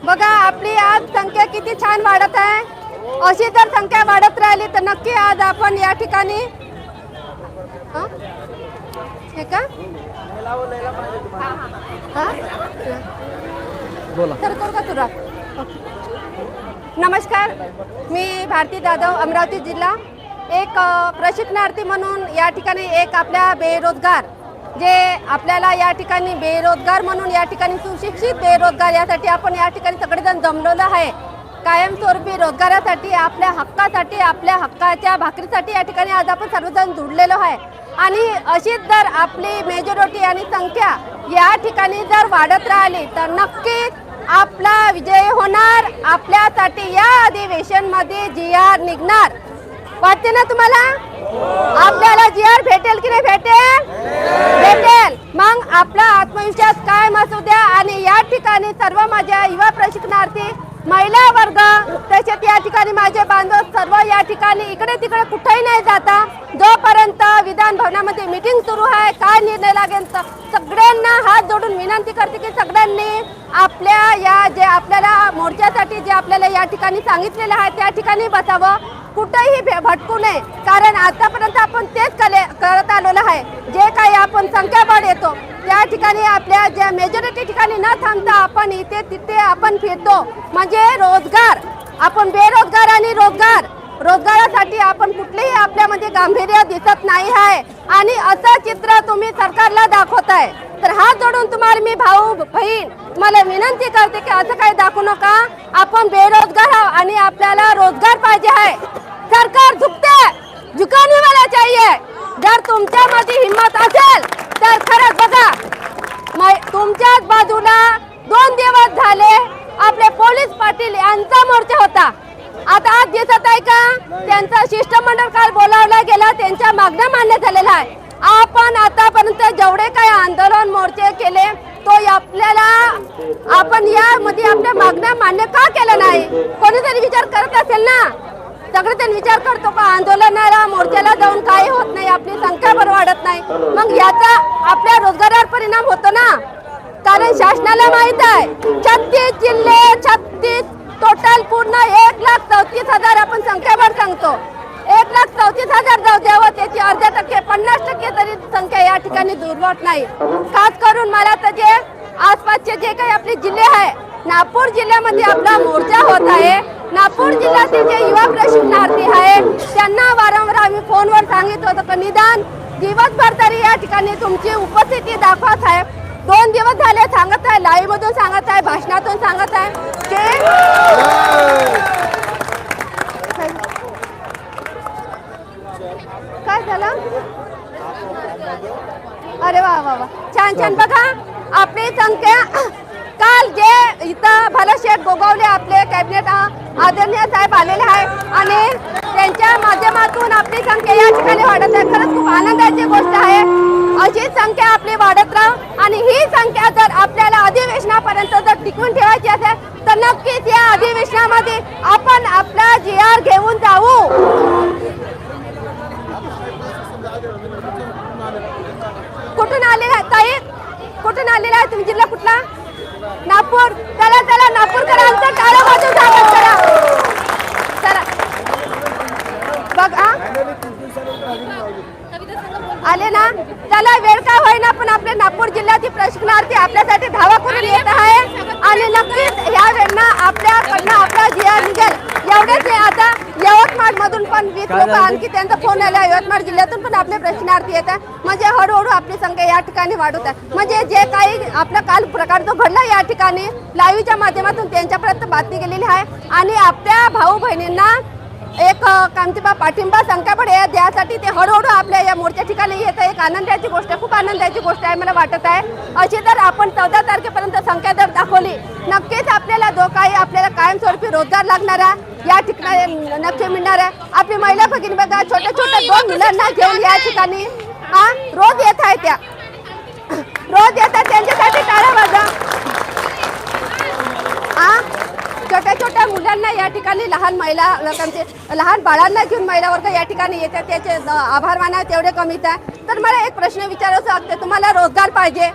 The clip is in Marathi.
बघा आपली आज संख्या किती छान वाढत आहे। अशी जर संख्या वाढत राहिली तर नक्की आज आपण या ठिकाणी हे का बोला तर करू का तुला। नमस्कार, मी भारती जाधव, अमरावती जिल्हा। एक प्रशिक्षणार्थी म्हणून या ठिकाणी एक आपल्या बेरोजगार जे आपल्याला या ठिकाणी बेरोजगार म्हणून या ठिकाणी सुशिक्षित बेरोजगार यासाठी आपण या ठिकाणी सगळेजण जमलेलो आहे। कायमस्वरूपी रोजगारासाठी, आपल्या हक्कासाठी, आपल्या हक्काच्या भाकरीसाठी या ठिकाणी आज आपण सर्वजण जुडलेलो आहे। आणि अशीच जर आपली मेजॉरिटी आणि संख्या या ठिकाणी जर वाढत राहिली तर नक्कीच आपला विजय होणार। आपल्यासाठी या अधिवेशनमध्ये GR निघणार, वाटते ना तुम्हाला? आपल्याला GR भेटेल की नाही भेटेल? भेटेल। मग आपला आत्मविश्वास कायम असू द्या। आणि या ठिकाणी सर्व माझ्या युवा प्रशिक्षणार्थी, महिला वर्ग, तसेच या ठिकाणी माझे बांधव सर्व या ठिकाणी इकडे तिकडे कुठेही नाही जाता, जोपर्यंत विधान भवनामध्ये मीटिंग सुरू आहे काय निर्णय लागेल सगळ्यांना हात जोडून विनंती करते की सगळ्यांनी आपल्या या जे आपल्याला मोर्चासाठी जे आपल्याला या ठिकाणी सांगितलेलं आहे त्या ठिकाणी बसावं, कुठेही भटकू नये। कारण आतापर्यंत आपण तेच करत आलेलो आहे। जे काही आपण संख्याबळ येतो त्या ठिकाणी आपल्या ज्या मेजॉरिटी ठिकाणी न थांबता आपण इथे तिथे आपण फिरतो, म्हणजे रोजगार, आपण बेरोजगार आणि रोजगारासाठी आपण कुठलेही आपल्यामध्ये गांभीर्य दिसत नाही आहे। आणि असं चित्र तुम्ही सरकारला दाखवताय तर हात जोडून तुम्हाला मी भाऊ बहीण मला विनंती करते की असं काही दाखवू नका। आपण बेरोजगार आहोत आणि आपल्याला रोजगार पाहिजे आहे। सरकार झुकाने वाला चाहिए। जर तुमच्यामध्ये हिम्मत असेल तर खरंच बघा, तुमच्याच बाजूला 2 दिवस झाले आपले पोलीस पाटील यांचा मोर्चा होता। आता आज दिसत आहे का त्यांचा शिष्टमंडळ काल बोलावला गेला, त्यांच्या मागण्या मान्य झालेल्या आहे। आपण आतापर्यंत जेवढे काही आंदोलन मोर्चे केले तो आपल्याला आपण यामध्ये आपल्या मागण्या मान्य का केल्या नाही? कोणीतरी विचार करत असेल ना? सगळेजण विचार करतो का आंदोलनाला मोर्चाला जाऊन काही होत नाही, आपली संख्या पण वाढत नाही, मग याचा आपल्या रोजगारावर परिणाम होतो ना? कारण शासनाला माहित आहे 36 जिल्हे, 36 टोटल पूर्ण 1,34,000 आपण संख्याबळ सांगतो। 1,34,000 जाऊ द्यावं, त्याची अर्ध्या टक्के 50% तरी संख्या या ठिकाणी दुर्लभ नाही। खास करून मला तर जे आसपासचे जे काही आपले जिल्हे आहे, नागपूर जिल्ह्यामध्ये आपला मोर्चा होत आहे। नागपूर जिल्ह्यातील जे युवा प्रशिक्षणार्थी आहे त्यांना वारंवार आम्ही फोनवर सांगितलं होतं की निदान दिवसभर तरी या ठिकाणी तुमची उपस्थिती दाखवा साहेब। 2 दिवस झाले सांगत आहे, लाईव्ह मधून सांगत आहे, भाषणातून सांगत आहे काय झालं? अरे वा वा वा, छान छान। बघा आपली संख्या काल जे इथं भलशेठ गोगावले आपले कॅबिनेट आदरणीय साहेब आलेले आहे आणि त्यांच्या माध्यमातून आपली संख्या या ठिकाणी वाढत आहे। खरंच खूप आनंदाची गोष्ट आहे। अशी संख्या आपली वाढत राहा आणि ही संख्या जर आपल्याला अधिवेशनापर्यंत जर टिकवून ठेवायची असेल तर नक्कीच या अधिवेशनामध्ये आपण आपला GR घेऊन जाऊ। कुठून आलेला आहे ताई? कुठून आलेला आहे तुम्ही? जिल्हा कुठला? नागपूर। चला चला नागपूरकरांचं टाळ्या वाजवून स्वागत करा। चला बघा आले ना, चला वेळ का होईना पण आपले नागपूर जिल्ह्यातील प्रशिक्षणार्थी आपल्यासाठी धावा करून येत आहे आणि नक्कीच या वेळेला आपल्याकडनं आपला GR निघेल। एवढेच आता यवतमाळ मधून पण 20 लोक आणखी त्यांचा फोन आला, यवतमाळ जिल्ह्यातून पण आपले प्रशिक्षणार्थी येत आहे, म्हणजे हळूहळू आपली संख्या या ठिकाणी वाढत आहे। म्हणजे जे काही आपला काल प्रकार जो घडला या ठिकाणी लाईव्हच्या माध्यमातून त्यांच्यापर्यंत बातमी गेलेली आहे आणि आपल्या भाऊ बहिणींना एक कांतिबा पाठिंबा संख्याबळ द्यासाठी ते हळूहळू आपल्या या मोर्चा ठिकाणी येत आहे। एक आनंदाची गोष्ट, खूप आनंदाची गोष्ट आहे मला वाटत आहे। अशी जर आपण 14 तारखेपर्यंत संख्या जर दाखवली नक्कीच आपल्याला जो काही आपल्याला कायमस्वरूपी रोजगार लागणारा या ठिकाणी नक्की मिळणार आहे। आपली महिला भगिनी बघा छोट्या छोट्या 2 मुलांना घेऊन या ठिकाणी रोज येत आहे, त्या रोज येतात, त्यांच्यासाठी टाळ्या वाजवा। छोट्या छोट्या मुलांना या ठिकाणी लहान महिला लोकांचे लहान बाळांना घेऊन महिला वर्ग या ठिकाणी येतात, त्याचे आभार माना तेवढे कमीच आहे। तर मला एक प्रश्न विचारायचा आहे, तुम्हाला रोजगार पाहिजे